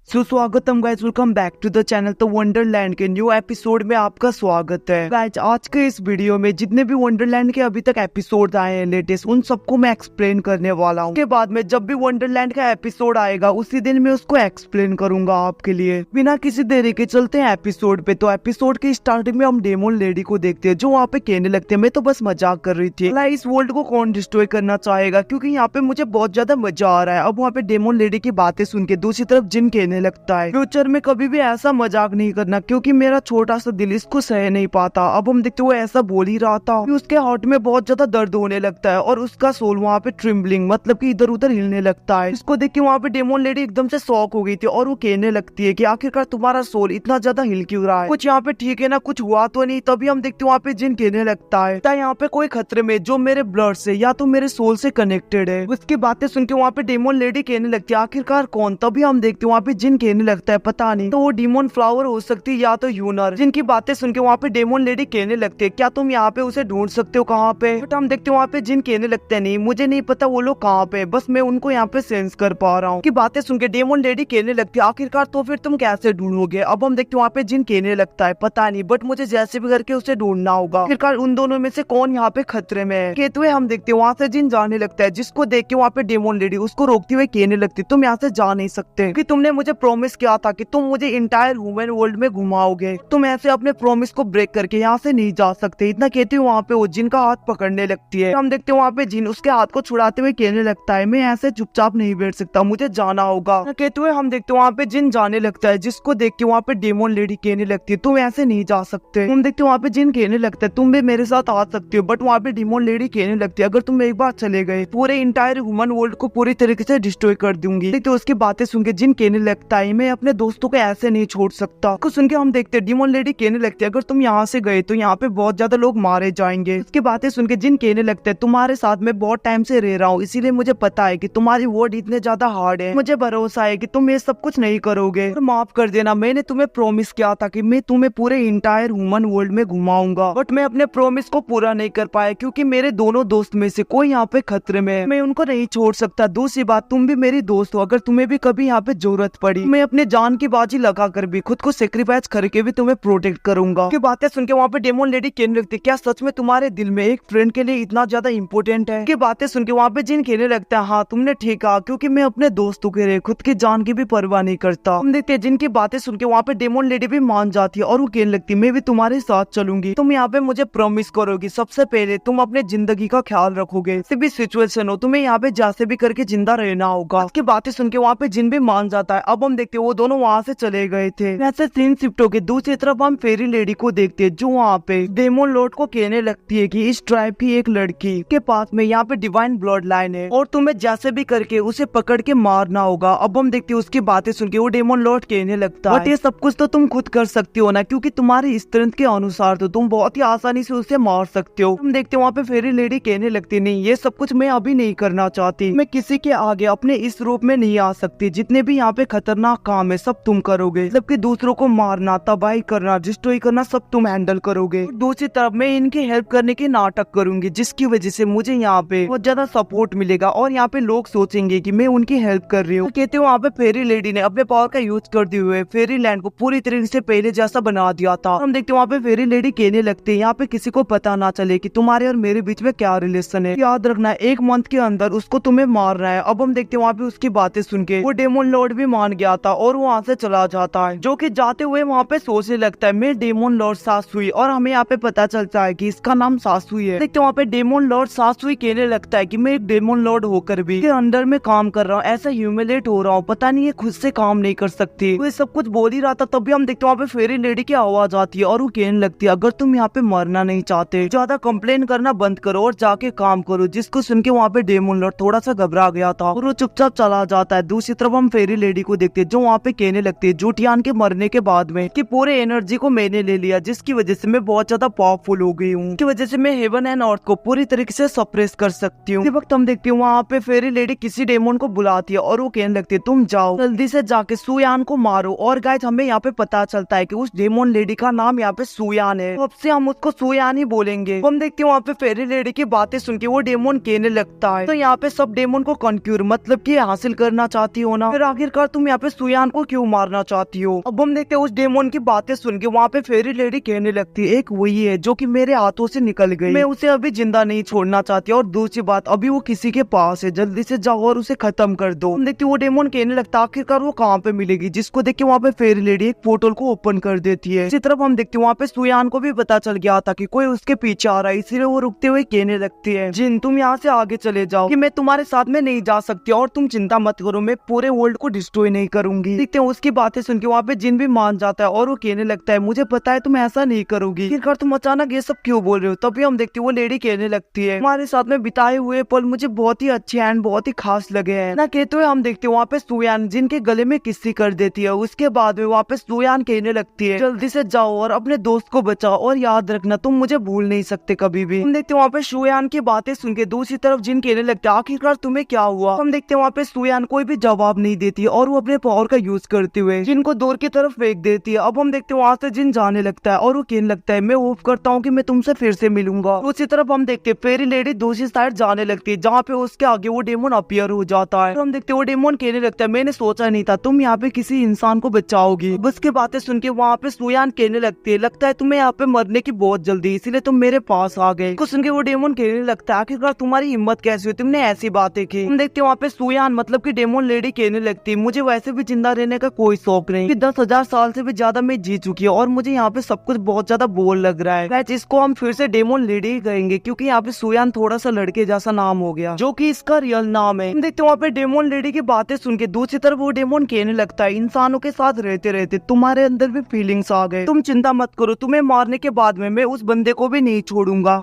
सुस्वागतम guys, welcome back to the channel. तो Wonderland के न्यू एपिसोड में आपका स्वागत है गाइस। आज के इस वीडियो में जितने भी वंडरलैंड के अभी तक एपिसोड आए हैं लेटेस्ट, उन सबको मैं एक्सप्लेन करने वाला हूँ। के बाद में जब भी वंडरलैंड का एपिसोड आएगा उसी दिन मैं उसको एक्सप्लेन करूंगा आपके लिए। बिना किसी देरी के चलते हैं एपिसोड पे। तो एपिसोड के स्टार्टिंग में हम डेमोन लेडी को देखते हैं जो वहाँ पे कहने लगते हैं मैं तो बस मजाक कर रही थी, इस वर्ल्ड को कौन डिस्ट्रॉय करना चाहेगा, क्योंकि यहाँ पे मुझे बहुत ज्यादा मजा आ रहा है। अब वहाँ पे डेमोन लेडी की बातें सुन के दूसरी तरफ जिन कहने लगता है फ्यूचर में कभी भी ऐसा मजाक नहीं करना, क्योंकि मेरा छोटा सा दिल इसको सह नहीं पाता। अब हम देखते हुए ऐसा बोल ही रहा था कि उसके हार्ट में बहुत ज्यादा दर्द होने लगता है और उसका सोल वहाँ पे ट्रिम्बलिंग मतलब कि इधर उधर हिलने लगता है। इसको देख के वहाँ पे डेमोन लेडी एकदम से शॉक हो गई थी और वो कहने लगती है कि आखिरकार तुम्हारा सोल इतना ज्यादा हिल क्यों रहा है, कुछ यहाँ पे ठीक है ना, कुछ हुआ तो नहीं। तभी हम देखते वहाँ पे जिन कहने लगता है यहाँ पे कोई खतरे में जो मेरे ब्लड से या तो मेरे सोल से कनेक्टेड है। उसकी बातें सुन के वहाँ पे डेमोन लेडी कहने लगती है आखिरकार कौन। तभी हम देखते वहाँ पे जिन कहने लगता है पता नहीं, तो वो डीमोन फ्लावर हो सकती है या तो यूनर। जिनकी बातें सुन के वहाँ पे डेमोन लेडी कहने लगती है क्या तुम यहाँ पे उसे ढूंढ सकते हो कहाँ पे। बट हम देखते वहाँ पे जिन कहने लगते हैं नहीं, मुझे नहीं पता वो लोग कहाँ पे, बस मैं उनको यहाँ पे सेंस कर पा रहा हूँ। की बातें सुन के डेमोन लेडी कहने लगती है आखिरकार तो फिर तुम कैसे ढूंढोगे। अब हम देखते वहाँ पे जिन कहने लगता है पता नहीं, बट मुझे जैसे भी करके उसे ढूंढना होगा। आखिरकार उन दोनों में से कौन यहाँ पे खतरे में है। कहते हुए हम देखते वहाँ से जिन जाने लगता है, जिसको देख के वहाँ पे डेमोन लेडी उसको रोकते हुए कहने लगती तुम यहाँ से जा नहीं सकते, कि तुमने मुझे प्रॉमिस किया था कि तुम मुझे इंटायर ह्यूमन वर्ल्ड में घुमाओगे, तुम ऐसे अपने प्रॉमिस को ब्रेक करके यहाँ से नहीं जा सकते। इतना कहते हुए वहाँ पे वो जिन का हाथ पकड़ने लगती है। हम देखते हैं वहाँ पे जिन उसके हाथ को छुड़ाते हुए कहने लगता है मैं ऐसे चुपचाप नहीं बैठ सकता, मुझे जाना होगा। कहते हुए हम देखते हैं वहाँ पे जिन जाने लगता है, जिसको देख के वहाँ पे डेमोन लेडी कहने लगती है तुम ऐसे नहीं जा सकते। हम देखते हैं वहाँ पे जिन कहने लगता है तुम भी मेरे साथ आ सकते हो, बट वहाँ पे डेमोन लेडी कहने लगती है अगर तुम एक बार चले गए पूरे इंटायर ह्यूमन वर्ल्ड को पूरी तरीके से डिस्ट्रॉय कर दूंगी। देखते उसकी बातें सुन के जिन कहने लगता है मैं अपने दोस्तों को ऐसे नहीं छोड़ सकता। कुछ सुन के हम देखते हैं डेमोन लेडी कहने लगती है अगर तुम यहाँ से गए तो यहाँ पे बहुत ज्यादा लोग मारे जाएंगे। इसकी बातें सुन के जिन कहने लगते हैं तुम्हारे साथ मैं बहुत टाइम से रह रहा हूँ, इसीलिए मुझे पता है कि तुम्हारी वर्ड इतने ज्यादा हार्ड है, मुझे भरोसा है कि तुम ये सब कुछ नहीं करोगे और माफ कर देना, मैंने तुम्हें प्रॉमिस किया था कि मैं तुम्हें पूरे इंटायर ह्यूमन वर्ल्ड में घुमाऊंगा, बट मैं अपने प्रॉमिस को पूरा नहीं कर पाया क्योंकि मेरे दोनों दोस्त में से कोई यहाँ पे खतरे में है, मैं उनको नहीं छोड़ सकता। दूसरी बात तुम भी मेरी दोस्त हो, अगर तुम्हें भी कभी यहाँ पे जरूरत पड़ी मैं अपने जान की बाजी लगा कर भी खुद को सेक्रीफाइस करके भी तुम्हें प्रोटेक्ट करूंगा। की बातें सुन के वहाँ पे डेमोन लेडी कहने लगती है क्या सच में तुम्हारे दिल में एक फ्रेंड के लिए इतना ज्यादा इंपॉर्टेंट है। की बातें सुन के वहाँ पे जिन कहने लगता है हाँ तुमने ठीक कहा, क्योंकि मैं अपने दोस्तों के लिए खुद की जान की भी परवाह नहीं करता। हम देखते हैं जिनकी बातें सुन के वहाँ पे डेमोन लेडी भी मान जाती है और वो कहने लगती है मैं भी तुम्हारे साथ चलूंगी, तुम यहाँ पे मुझे प्रॉमिस करोगी सबसे पहले तुम अपने जिंदगी का ख्याल रखोगे, किसी भी सिचुएशन हो तुम्हें यहाँ पे जैसे भी करके जिंदा रहना होगा। उसकी बातें सुन के वहाँ पे जिन भी मान जाता है। अब हम देखते हैं वो दोनों वहाँ से चले गए थे। वैसे सीन शिफ्ट होके दूसरी तरफ हम फेरी लेडी को देखते हैं जो वहाँ पे डेमोन लॉर्ड को कहने लगती है कि इस ट्राइब की एक लड़की के पास में यहाँ पे डिवाइन ब्लड लाइन है और तुम्हें जैसे भी करके उसे पकड़ के मारना होगा। अब हम देखते हैं उसकी बातें सुन के वो डेमोन लॉर्ड कहने लगता है बट ये सब कुछ तो तुम खुद कर सकती हो ना, क्योंकि तुम्हारी स्ट्रेंथ के अनुसार तो तुम बहुत ही आसानी से उसे मार सकते हो। हम देखते हैं वहाँ पे फेरी लेडी कहने लगती नहीं ये सब कुछ मैं अभी नहीं करना चाहती, मैं किसी के आगे अपने इस रूप में नहीं आ सकती, जितने भी यहाँ पे खतरनाक काम है सब तुम करोगे, मतलब कि दूसरों को मारना, तबाही करना, डिस्ट्रॉय करना सब तुम हैंडल करोगे। दूसरी तरफ मैं इनकी हेल्प करने की नाटक करूंगी जिसकी वजह से मुझे यहाँ पे बहुत ज्यादा सपोर्ट मिलेगा और यहाँ पे लोग सोचेंगे कि मैं उनकी हेल्प कर रही हूँ। कहते हो वहाँ पे फेरी लेडी ने अपने पावर का यूज करते हुए फेरी लैंड को पूरी तरीके से पहले जैसा बना दिया था। हम देखते वहाँ पे फेरी लेडी कहने लगते हैं यहाँ पे किसी को पता ना चले कि तुम्हारे और मेरे बीच में क्या रिलेशन है, याद रखना 1 मंथ के अंदर उसको तुम्हें मारना है। अब हम देखते हैं वहाँ पे उसकी बातें सुन के वो डेमोन लॉर्ड भी मान गया था और वो वहाँ से चला जाता है, जो कि जाते हुए वहाँ पे सोचने लगता है मैं डेमोन लॉर्ड सासुई, और हमें यहाँ पे पता चलता है कि इसका नाम सासुई है। देखते वहाँ पे डेमोन लॉर्ड सासुई कहने लगता है कि मैं एक डेमोन लॉर्ड होकर भी अंदर में काम कर रहा हूँ, ऐसा ह्यूमिलेट हो रहा हूँ, पता नहीं ये खुद से काम नहीं कर सकती। वो सब कुछ बोल ही रहा था तभी हम देखते वहाँ पे फेरी लेडी की आवाज आती है और वो कहने लगती है अगर तुम यहाँ पे मरना नहीं चाहते ज्यादा कंप्लेन करना बंद करो और जाके काम करो। जिसको सुन के वहाँ पे डेमोन लॉर्ड थोड़ा सा घबरा गया था और वो चुपचाप चला जाता है। दूसरी तरफ हम फेरी लेडी को देखते हैं जो वहाँ पे कहने लगती है जूटियान के मरने के बाद में कि पूरे एनर्जी को मैंने ले लिया, जिसकी वजह से मैं बहुत ज्यादा पावरफुल हो गई हूँ, की वजह से मैं हेवन एंड अर्थ को पूरी तरीके से सप्रेस कर सकती हूँ। इस वक्त हम देखते हैं वहाँ पे फेरी लेडी किसी डेमोन को बुलाती है और वो कहने लगती है तुम जाओ जल्दी से जाके सुयान को मारो। और गाइस हमें यहाँ पे पता चलता है कि उस डेमोन लेडी का नाम यहाँ पे सुयान है, अब से हम उसको सुयान ही बोलेंगे। हम देखते हैं वहाँ पे फेरी लेडी की बातें सुन के वो डेमोन कहने लगता है तो यहाँ पे सब डेमोन को कॉन्क्यूर मतलब कि हासिल करना चाहती हो ना, फिर आखिरकार तुम यहाँ पे सुयान को क्यों मारना चाहती हो। अब हम देखते हैं उस डेमोन की बातें सुन के वहाँ पे फेरी लेडी कहने लगती है, एक वही है जो कि मेरे हाथों से निकल गई, मैं उसे अभी जिंदा नहीं छोड़ना चाहती, और दूसरी बात अभी वो किसी के पास है, जल्दी से जाओ और उसे खत्म कर दो। हम देखते वो डेमोन कहने लगता आखिरकार वो कहाँ पे मिलेगी, जिसको देख के वहाँ पे फेरी लेडी एक पोर्टल को ओपन कर देती है। इसी तरफ हम देखते वहाँ पे सुयान को भी पता चल गया था कि कोई उसके पीछे आ रहा है, इसलिए वो रुकते हुए कहने लगती है, जिन तुम यहाँ से आगे चले जाओ कि मैं तुम्हारे साथ में नहीं जा सकती, और तुम चिंता मत करो, मैं पूरे वर्ल्ड को डिस्ट्रॉय नहीं करूंगी। देखते हैं उसकी बातें सुन के वहाँ पे जिन भी मान जाता है और वो कहने लगता है, मुझे पता है तुम ऐसा नहीं करोगी, फिर तुम अचानक ये सब क्यों बोल रहे हो। तभी हम देखते वो लेडी कहने लगती है, हमारे साथ में बिताए हुए पल मुझे बहुत ही अच्छे एंड बहुत ही खास लगे हैं ना। कहते हुए हम देखते वहाँ पे सुयान जिनके गले में किस्सी कर देती है। उसके बाद में वहाँ पे सुयान कहने लगती है, जल्दी से जाओ और अपने दोस्त को बचाओ, और याद रखना तुम मुझे भूल नहीं सकते कभी भी। हम देखते वहाँ पे सुयान की बातें सुन के दूसरी तरफ जिन कहने लगते आखिरकार तुम्हें क्या हुआ। हम देखते वहाँ पे सुयान कोई भी जवाब नहीं देती और वो अपने पावर का यूज करते हुए जिन को दूर की तरफ फेंक देती है। अब हम देखते वहाँ से जिन जाने लगता है और वो कहने लगता है, मैं होप करता हूँ कि मैं तुमसे फिर से मिलूंगा। उसी तरफ हम देखते फेरी लेडी दूसरी साइड जाने लगती है, जहाँ पे उसके आगे वो डेमोन अपीयर हो जाता है। हम देखते वो डेमोन कहने लगता है, मैंने सोचा नहीं था तुम यहाँ पे किसी इंसान को बचाओगी। उसकी बातें सुन के वहाँ पे सुयान कहने लगती है, लगता है तुम्हें यहाँ पे मरने की बहुत जल्दी, इसीलिए तुम मेरे पास आ गए। कुछ सुन के वो डेमोन कहने लगता है, आखिरकार तुम्हारी हिम्मत कैसी हुई, तुमने ऐसी बातें की। हम देखते वहाँ पे सुयान मतलब की डेमोन लेडी कहने लगती है, मुझे वैसे भी जिंदा रहने का कोई शौक नहीं, 10,000 साल से भी ज्यादा मैं जी चुकी हूँ और मुझे यहाँ पे सब कुछ बहुत ज्यादा बोर लग रहा है। इसको हम फिर से डेमोन लेडी ही कहेंगे, क्योंकि यहाँ पे सुयान थोड़ा सा लड़के जैसा नाम हो गया, जो कि इसका रियल नाम है। हम देखते वहाँ पे डेमोन लेडी की बातें सुन के दूसरी तरफ वो डेमोन कहने लगता है, इंसानों के साथ रहते रहते तुम्हारे अंदर भी फीलिंग्स आ गए, तुम चिंता मत करो, तुम्हें मारने के बाद में मैं उस बंदे को भी नहीं छोड़ूंगा।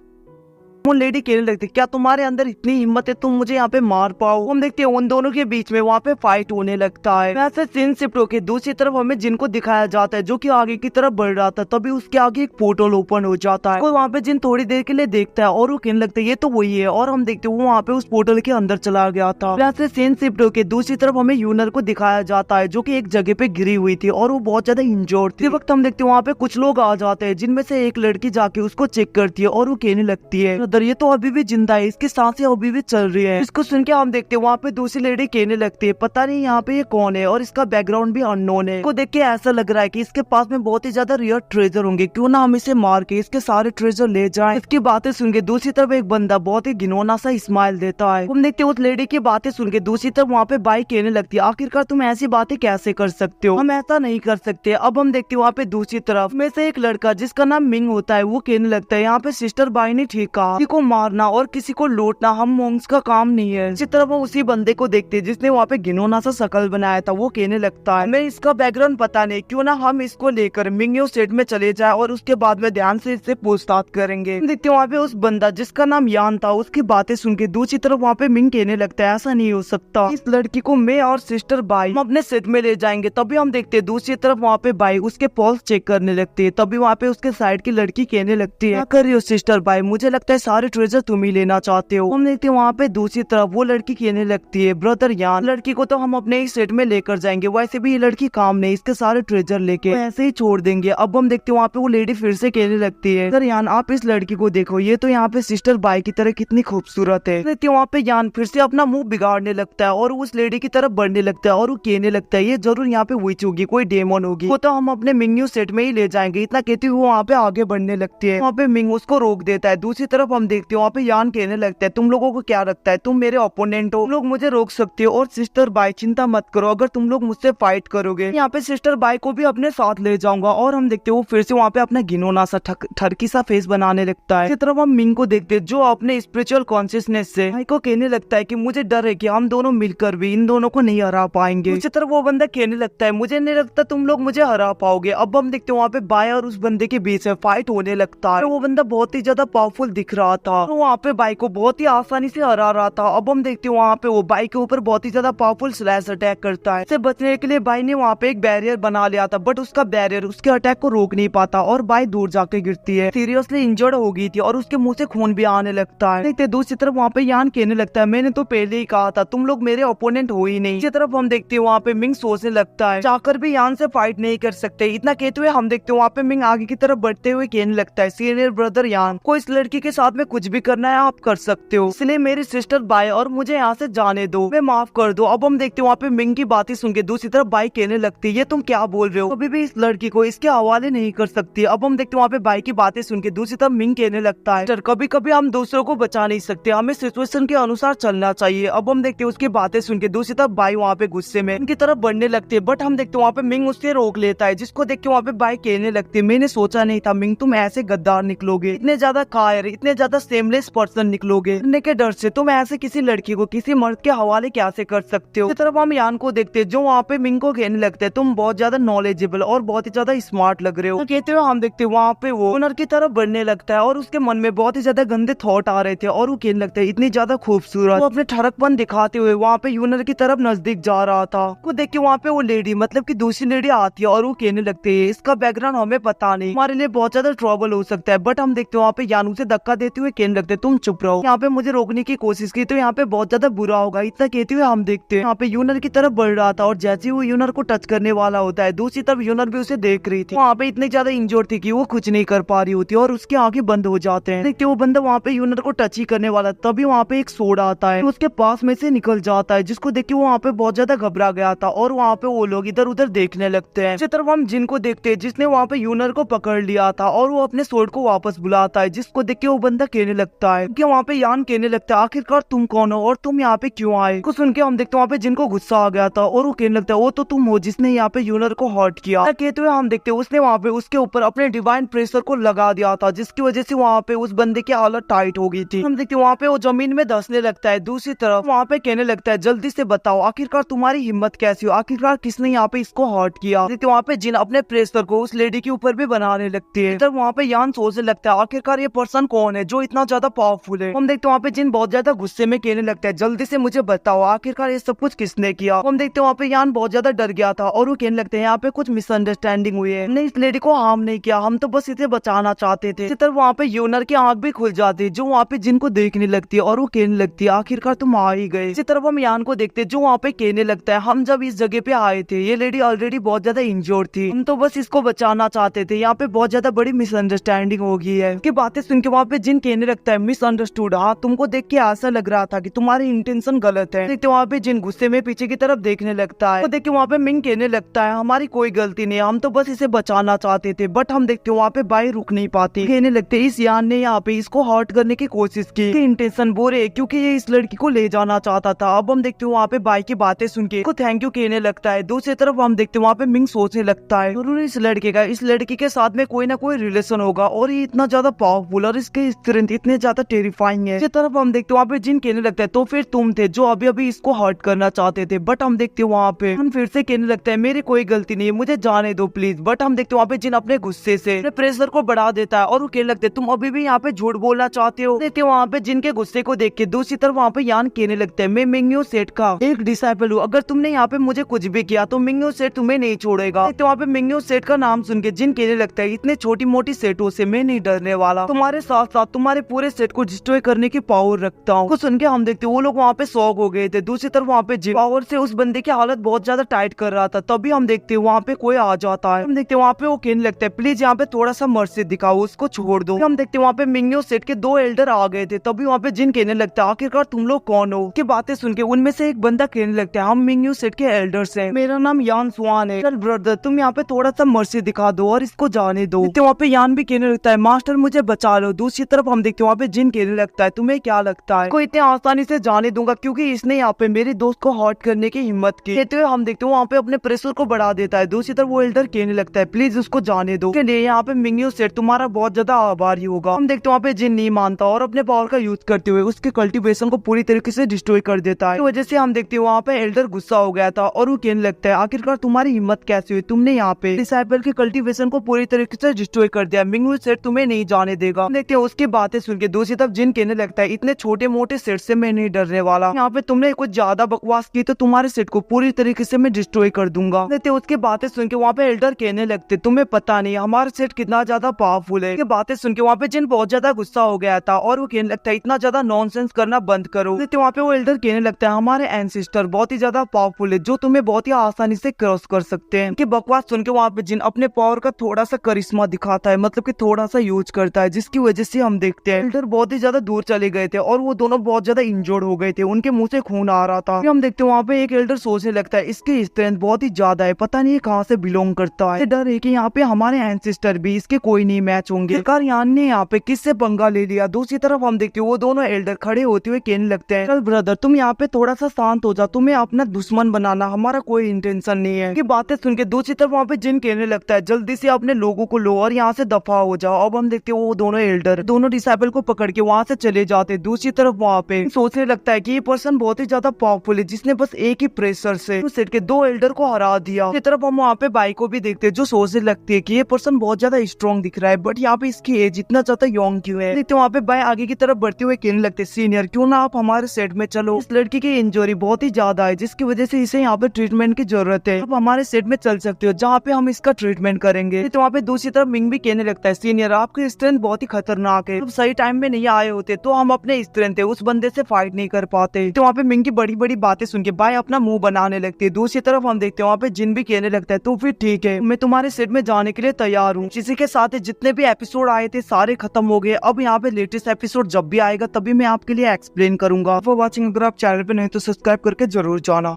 वो लेडी कहने लगती, क्या तुम्हारे अंदर इतनी हिम्मत है तुम मुझे यहाँ पे मार पाओ। हम देखते हैं उन दोनों के बीच में वहाँ पे फाइट होने लगता है। वैसे सीन शिफ्ट होके दूसरी तरफ हमें जिनको दिखाया जाता है जो कि आगे की तरफ बढ़ रहा था, तभी उसके आगे एक पोर्टल ओपन हो जाता है। वहाँ पे जिन थोड़ी देर के लिए देखता है और वो कहने लगता है, ये तो वही है, और हम देखते हैं वो वहाँ पे उस पोर्टल के अंदर चला गया था। वैसे सीन शिफ्ट होके दूसरी तरफ हमें यूनर को दिखाया जाता है, जो की एक जगह पे गिरी हुई थी और वो बहुत ज्यादा इंजोर्ड थी। वक्त हम देखते हैं वहाँ पे कुछ लोग आ जाते हैं, जिनमें से एक लड़की जाके उसको चेक करती है और वो कहने लगती है, ये तो अभी भी जिंदा है, इसकी सांसें अभी भी चल रही है। इसको सुन के हम देखते हैं वहाँ पे दूसरी लेडी कहने लगती है, पता नहीं यहाँ पे ये कौन है और इसका बैकग्राउंड भी अननोन है। इसको देख के ऐसा लग रहा है कि इसके पास में बहुत ही ज्यादा रियर ट्रेजर होंगे, क्यों ना हम इसे मार के इसके सारे ट्रेजर ले जाएं। इसकी बातें सुन के दूसरी तरफ एक बंदा बहुत ही घिनौना सा स्माइल देता है। हम देखते हैं उस लेडी की बातें सुन के दूसरी तरफ वहाँ पे बाई कहने लगती है, आखिरकार तुम ऐसी बातें कैसे कर सकते हो, हम ऐसा नहीं कर सकते। अब हम देखते हैं वहाँ पे दूसरी तरफ में से एक लड़का जिसका नाम मिंग होता है, वो कहने लगता है, यहाँ पे सिस्टर बाई ने ठीक कहा, किसी को मारना और किसी को लूटना हम मोंग्स का काम नहीं है। इसी तरह वो उसी बंदे को देखते जिसने वहाँ पे घिनौना सा शकल बनाया था, वो कहने लगता है, मैं इसका बैकग्राउंड पता नहीं, क्यों ना हम इसको लेकर मिंगयो स्टेट में चले जाए और उसके बाद में ध्यान से इससे पूछताछ करेंगे। देखते वहाँ पे उस बंदा जिसका नाम यान था, उसकी बातें सुन के दूसरी तरफ वहाँ पे मिंग कहने लगता है, ऐसा नहीं हो सकता, इस लड़की को मैं और सिस्टर बाई हम अपने सेट में ले जाएंगे। तभी हम देखते दूसरी तरफ वहाँ पे बाई उसके पल्स चेक करने लगती है। तभी वहाँ पे उसके साइड की लड़की कहने लगती है, क्या कर रही हो सिस्टर बाई, मुझे लगता है सारे ट्रेजर तुम ही लेना चाहते हो। हम देखते हैं वहाँ पे दूसरी तरफ वो लड़की कहने लगती है, ब्रदर यान, लड़की को तो हम अपने ही सेट में लेकर जाएंगे, वैसे भी ये लड़की काम नहीं, इसके सारे ट्रेजर लेके ऐसे ही छोड़ देंगे। अब हम देखते हैं वहाँ पे वो लेडी फिर से कहने लगती है, सर यान आप इस लड़की को देखो, ये तो यहाँ पे सिस्टर बाई की तरह कितनी खूबसूरत है। देखते हैं वहाँ पे यान फिर से अपना मुंह बिगाड़ने लगता है और उस लेडी की तरफ बढ़ने लगता है और वो कहने लगता है, ये जरूर यहाँ पे विच होगी, कोई डेमन होगी, वो तो हम अपने मिंगन्यू सेट में ही ले जाएंगे। इतना कहती हुई वहाँ पे आगे बढ़ने लगती है। वहाँ पे मिंग उसको रोक देता है। दूसरी तरफ हम देखते हैं वहाँ पे यान कहने लगता है, तुम लोगों को क्या लगता है, तुम मेरे ओपोनेंट हो, तुम लोग मुझे रोक सकते हो, और सिस्टर बाई चिंता मत करो, अगर तुम लोग मुझसे फाइट करोगे यहाँ पे सिस्टर बाई को भी अपने साथ ले जाऊंगा। और हम देखते हैं वो फिर से वहाँ पे अपना घिनौना सा ठरकी सा फेस बनाने लगता है। इसी तरफ हम मिंग को देखते हैं जो अपने स्पिरिचुअल कॉन्शियसनेस से बाई को कहने लगता है कि मुझे डर है कि हम दोनों मिलकर भी इन दोनों को नहीं हरा पाएंगे। इसी तरफ वो बंदा कहने लगता है, मुझे नहीं लगता तुम लोग मुझे हरा पाओगे। अब हम देखते हैं वहाँ पे बाई और उस बंदे के बीच में फाइट होने लगता है। वो बंदा बहुत ही ज्यादा पावरफुल दिख रहा था, तो वहाँ पे बाई को बहुत ही आसानी से हरा रहा था। अब हम देखते हैं वहाँ पे वो बाई के ऊपर बहुत ही ज्यादा पावरफुल स्लैश अटैक करता है। इससे बचने के लिए बाई ने वहाँ पे एक बैरियर बना लिया था, बट उसका बैरियर उसके अटैक को रोक नहीं पाता और बाई दूर जाके गिरती है, सीरियसली इंजर्ड हो गई थी और उसके मुंह से खून भी आने लगता है। देखते दूसरी तरफ वहाँ पे यान कहने लगता है, मैंने तो पहले ही कहा था तुम लोग मेरे ओपोनेंट हो ही नहीं। इसी तरफ हम देखते हैं वहाँ पे मिंग सोचने लगता है, जाकर भी यान से फाइट नहीं कर सकते। इतना कहते हुए हम देखते हैं वहाँ पे मिंग आगे की तरफ बढ़ते हुए कहने लगता है, सीनियर ब्रदर यान को इस लड़की के साथ में कुछ भी करना है आप कर सकते हो, इसलिए मेरी सिस्टर बाय और मुझे यहाँ से जाने दो, मैं माफ कर दो। अब हम देखते हैं वहाँ पे मिंग की बातें सुन के दूसरी तरफ बाई कहने लगती है ये तुम क्या बोल रहे हो, कभी भी इस लड़की को इसके हवाले नहीं कर सकती। अब हम देखते हैं वहाँ पे बाई की बातें सुन के दूसरी तरफ मिंग कहने लगता है कभी कभी हम दूसरों को बचा नहीं सकते, हमें सिचुएशन के अनुसार चलना चाहिए। अब हम देखते हैं उसकी बातें सुन के दूसरी तरफ बाई वहाँ पे गुस्से में उनकी तरफ बढ़ने लगती है, बट हम देखते हैं वहाँ पे मिंग उससे रोक लेता है, जिसको देख के वहाँ पे बाई कहने लगती है मैंने सोचा नहीं था मिंग तुम ऐसे गद्दार निकलोगे, इतने ज्यादा कायर, इतने ज्यादा सेमलेस पर्सन निकलोगे, मरने के डर से तुम ऐसे किसी लड़की को किसी मर्द के हवाले कैसे कर सकते हो। इस तरफ हम यान को देखते हैं जो वहाँ पे मिंग को कहने लगते हैं तुम बहुत ज्यादा नॉलेजेबल और बहुत ही ज्यादा स्मार्ट लग रहे हो। कहते हुए हम देखते हैं वहाँ पे वो हुनर की तरफ बढ़ने लगता है और उसके मन में बहुत ही ज्यादा गंदे थॉट आ रहे थे और वो कहने लगता है इतनी ज्यादा खूबसूरत, वो अपने ठरकपन दिखाते हुए वहाँ पे यूनर की तरफ नजदीक जा रहा था। को देख के वहाँ पे वो लेडी मतलब की दूसरी लेडी आती है और वो कहने लगते है इसका बैकग्राउंड हमें पता नहीं, हमारे लिए बहुत ज्यादा ट्रबल हो सकता है। बट हम देखते हैं वहाँ पे यानू से धक्का देते हुए कहने लगते तुम चुप रहो, यहाँ पे मुझे रोकने की कोशिश की तो यहाँ पे बहुत ज्यादा बुरा होगा। इतना कहते हुए हम देखते हैं यहाँ पे यूनर की तरफ बढ़ रहा था और जैसे वो यूनर को टच करने वाला होता है दूसरी तरफ यूनर भी उसे देख रही थी। वहाँ पे इतनी ज्यादा इंजोर थी कि वो कुछ नहीं कर पा रही होती और उसकी आंखें बंद हो जाते हैं। देखते वो बंदा वहाँ पे यूनर को टच ही करने वाला, तभी वहाँ पे एक सोड आता है उसके पास में से निकल जाता है, जिसको देख के वो वहाँ पे बहुत ज्यादा घबरा गया था और वहाँ पे वो लोग इधर उधर देखने लगते हैं। इसी तरफ हम जिनको देखते हैं जिसने वहाँ पे यूनर को पकड़ लिया था और वो अपने सोड को वापस बुलाता है, जिसको देख के वो बंदा कहने लगता है कि वहाँ पे यान कहने लगता है आखिरकार तुम कौन हो और तुम यहाँ पे क्यों आए। को सुन के हम देखते वहाँ पे जिनको गुस्सा आ गया था और वो कहने लगता है वो तो तुम हो जिसने यहाँ पे यूनर को हर्ट किया। कहते हुए हम देखते उसने वहाँ पे उसके ऊपर अपने डिवाइन प्रेशर को लगा दिया था, जिसकी वजह से वहाँ पे उस बंदे की हालत टाइट हो गई थी। हम देखते वहाँ पे वो जमीन में धंसने लगता है। दूसरी तरफ वहाँ पे कहने लगता है जल्दी से बताओ आखिरकार तुम्हारी हिम्मत कैसी हो, आखिरकार किसने यहाँ पे इसको हर्ट किया। देखते वहाँ पे जिन अपने प्रेशर को उस लेडी के ऊपर भी बनाने लगती है। तब वहाँ पे यान सोचने लगता है आखिरकार ये पर्सन कौन है जो इतना ज्यादा पावरफुल है। हम देखते वहाँ पे जिन बहुत ज्यादा गुस्से में कहने लगता है जल्दी से मुझे बताओ आखिरकार ये सब कुछ किसने किया। हम देखते वहाँ पे यान बहुत ज्यादा डर गया था और वो कहने लगते हैं यहाँ पे कुछ मिसअंडरस्टैंडिंग हुई है, हमने इस लेडी को हार्म नहीं किया, हम तो बस इसे बचाना चाहते थे। इसी तरह वहाँ पे यूनर की आंख भी खुल जाती है जो वहाँ पे जिनको देखने लगती है और वो कहने लगती है आखिरकार तुम आ ही गए। इसी तरफ हम यान को देखते जो वहाँ पे कहने लगता है हम जब इस जगह पे आए थे ये लेडी ऑलरेडी बहुत ज्यादा इंजोर्ड थी, हम तो बस इसको बचाना चाहते थे, यहाँ पे बहुत ज्यादा बड़ी मिसअंडरस्टैंडिंग हो गई है। की बातें सुन के वहाँ पे जिन कहने लगता है मिसअंडरस्टूड, हाँ तुमको देख के ऐसा लग रहा था कि तुम्हारी इंटेंशन गलत है। देखते वहाँ पे जिन गुस्से में पीछे की तरफ देखने लगता है, देख के वहाँ पे मिंग कहने लगता है हमारी कोई गलती नहीं, हम तो बस इसे बचाना चाहते थे। बट हम देखते वहाँ पे बाई रुक नहीं पाती, कहने लगते इस यान ने यहाँ पे इसको हर्ट करने की कोशिश की, इंटेंशन बुरे क्योंकि ये इस लड़की को ले जाना चाहता था। अब हम देखते वहाँ पे बाई की बातें सुन के थैंक यू कहने लगता है। दूसरी तरफ हम देखते वहाँ पे मिंग सोचने लगता है जरूर इस लड़के का इस लड़की के साथ में कोई ना कोई रिलेशन होगा और ये इतना ज्यादा पावरफुल और इसके स्ट्रेंथ इतने ज्यादा टेरिफाइंग है। इसी तरफ हम देखते वहाँ पे जिन कहने लगता है तो फिर तुम थे जो अभी अभी इसको हर्ट करना चाहते थे। बट हम देखते वहाँ पे हम फिर से कहने लगता है मेरी कोई गलती नहीं है, मुझे जाने दो प्लीज। बट हम देखते वहाँ पे जिन अपने गुस्से से अपने प्रेशर को बढ़ा देता है और वो कहने लगते तुम अभी भी यहाँ पे झूठ बोलना चाहते हो। देखते वहाँ पे जिनके गुस्से को देख के दूसरी तरफ वहाँ पे यान कहने लगता है मैं मिंग्यो सेठ का एक डिसाइपल हूँ, अगर तुमने यहाँ पे मुझे कुछ भी किया तो मिंग्यो सेठ तुम्हें नहीं छोड़ेगा। देखते वहाँ पे मिंग्यो सेठ का नाम सुन के जिन कहने लगता है इतने छोटी मोटी सेठों से मैं नहीं डरने वाला, तुम्हारे साथ साथ तुम्हारे पूरे सेट को डिस्ट्रॉय करने की पावर रखता हूँ। कुछ सुन के हम देखते वो लोग वहाँ पे शॉक हो गए थे। दूसरी तरफ वहाँ पे पावर से उस बंदे की हालत बहुत ज्यादा टाइट कर रहा था, तभी हम देखते वहाँ पे कोई आ जाता है। हम देखते वहाँ पे वो कहने लगता है प्लीज यहाँ पे थोड़ा सा मर्सी दिखाओ, उसको छोड़ दो। हम देखते वहाँ पे मिंग्यो सेठ के 2 एल्डर आ गए थे, तभी वहाँ पे जिन कहने लगता है आखिरकार तुम लोग कौन हो। की बातें सुन के उनमें से एक बंदा कहने लगता है हम मिंग्यो सेठ के एल्डर्स हैं, मेरा नाम यान स्वान है, चल ब्रदर तुम यहाँ पे थोड़ा सा मर्सी दिखा दो और इसको जाने दो। वहाँ पे यान भी कहने लगता है मास्टर मुझे बचा लो। दूसरी तरफ हम देखते वहाँ पे जिन कहने लगता है तुम्हें क्या लगता है को इतने आसानी से जाने दूंगा क्योंकि इसने यहाँ पे मेरे दोस्त को हर्ट करने की हिम्मत की। कहते हुए हम देखते हैं वहाँ पे अपने प्रेशर को बढ़ा देता है। दूसरी तरफ वो एल्डर कहने लगता है प्लीज उसको जाने दो, यहाँ पे मिंग्यो सेठ तुम्हारा बहुत ज्यादा आभारी होगा। हम देखते वहाँ पे जिन नहीं मानता और अपने पावर का यूज करते हुए उसके कल्टीवेशन को पूरी तरीके से डिस्ट्रॉय कर देता है। वजह से हम देखते हैं वहाँ पे एल्डर गुस्सा हो गया था और वो कहने लगता है आखिरकार तुम्हारी हिम्मत कैसी हुई, तुमने यहाँ पे डिसाइपल के कल्टीवेशन को पूरी तरीके से डिस्ट्रॉय कर दिया, मिंग्यो सेठ तुम्हें नहीं जाने देगा। देखते हैं उसकी बातें सुन के दूसरी तरफ जिन कहने लगता है इतने छोटे मोटे सेट से मैं नहीं डरने वाला, यहाँ पे तुमने कुछ ज्यादा बकवास की तो तुम्हारे सेट को पूरी तरीके से मैं डिस्ट्रॉय कर दूंगा। देखते उसकी बातें सुन के वहाँ पे एल्डर कहने लगते तुम्हें पता नहीं हमारा सेट कितना ज्यादा पावरफुल है। ये बातें सुन के वहाँ पे जिन बहुत ज्यादा गुस्सा हो गया था और वो कहने लगता है इतना ज्यादा नॉनसेंस करना बंद करो। देखते वहाँ पे वो एल्डर कहने लगता है हमारे एंसेस्टर बहुत ही ज्यादा पावरफुल है जो तुम्हें बहुत ही आसानी से क्रॉस कर सकते हैं। कि बकवास सुन के वहाँ पे जिन अपने पावर का थोड़ा सा करिश्मा दिखाता है, मतलब कि थोड़ा सा यूज करता है, जिसकी वजह से हम देखते हैं एल्डर बहुत ही ज्यादा दूर चले गए थे और वो दोनों बहुत ज्यादा इंजर्ड हो गए थे, उनके मुंह से खून आ रहा था। फिर हम देखते हैं वहाँ पे एक एल्डर सोचने लगता है इसकी स्ट्रेंथ बहुत ही ज्यादा है, पता नहीं कहाँ से बिलोंग करता है। डर है कि यहाँ पे हमारे एंसेस्टर भी इसके कोई नहीं मैच होंगे। यान ने यहाँ पे किससे पंगा ले लिया। दूसरी तरफ हम देखते हैं वो दोनों एल्डर खड़े होते हुए कहने लगते हैं चल ब्रदर तुम यहाँ पे थोड़ा सा शांत हो जा, तुम्हें अपना दुश्मन बनाना हमारा कोई इंटेंशन नहीं है। बातें सुन के दूसरी तरफ वहाँ पे जिन कहने लगता है जल्दी से अपने लोगों को लो और यहाँ से दफा हो जाओ। अब हम देखते हैं वो दोनों एल्डर दोनों डिसाइपल को पकड़ के वहाँ से चले जाते। दूसरी तरफ वहाँ पे सोचने लगता है कि ये पर्सन बहुत ही ज्यादा पावरफुल है जिसने बस एक ही प्रेशर से सेट के 2 एल्डर को हरा दिया। दूसरी तरफ हम वहाँ पे बाई को भी देखते हैं जो सोचने लगती है कि ये पर्सन बहुत ज्यादा स्ट्रॉन्ग दिख रहा है बट यहाँ पे इसकी एज इतना ज्यादा यंग क्यों है। देखते वहाँ पे बाई आगे की तरफ बढ़ते हुए कहने लगते सीनियर क्यों ना आप हमारे सेट में चलो, इस लड़की की इंजरी बहुत ही ज्यादा है जिसकी वजह से इसे यहाँ पे ट्रीटमेंट की जरूरत है, आप हमारे सेट में चल सकते हो जहाँ पे हम इसका ट्रीटमेंट करेंगे। तो वहाँ पे दूसरी तरफ मिंग भी कहने लगता है सीनियर आपकी स्ट्रेंथ बहुत ही खतरनाक है, सही टाइम में नहीं आए होते तो हम अपने स्ट्रेंथ है उस बंदे से फाइट नहीं कर पाते। तो वहाँ पे मिंग की बड़ी बड़ी बातें सुन के बाई अपना मुंह बनाने लगती है। दूसरी तरफ हम देखते हैं वहाँ पे जिन भी कहने लगता है तो फिर ठीक है मैं तुम्हारे सेट में जाने के लिए तैयार हूँ। इसी के साथ जितने भी एपिसोड आए थे सारे खत्म हो गए। अब यहाँ पे लेटेस्ट एपिसोड जब भी आएगा तभी मैं आपके लिए एक्सप्लेन करूंगा। फॉर वॉचिंग, अगर आप चैनल पे नहीं तो सब्सक्राइब करके जरूर जाना।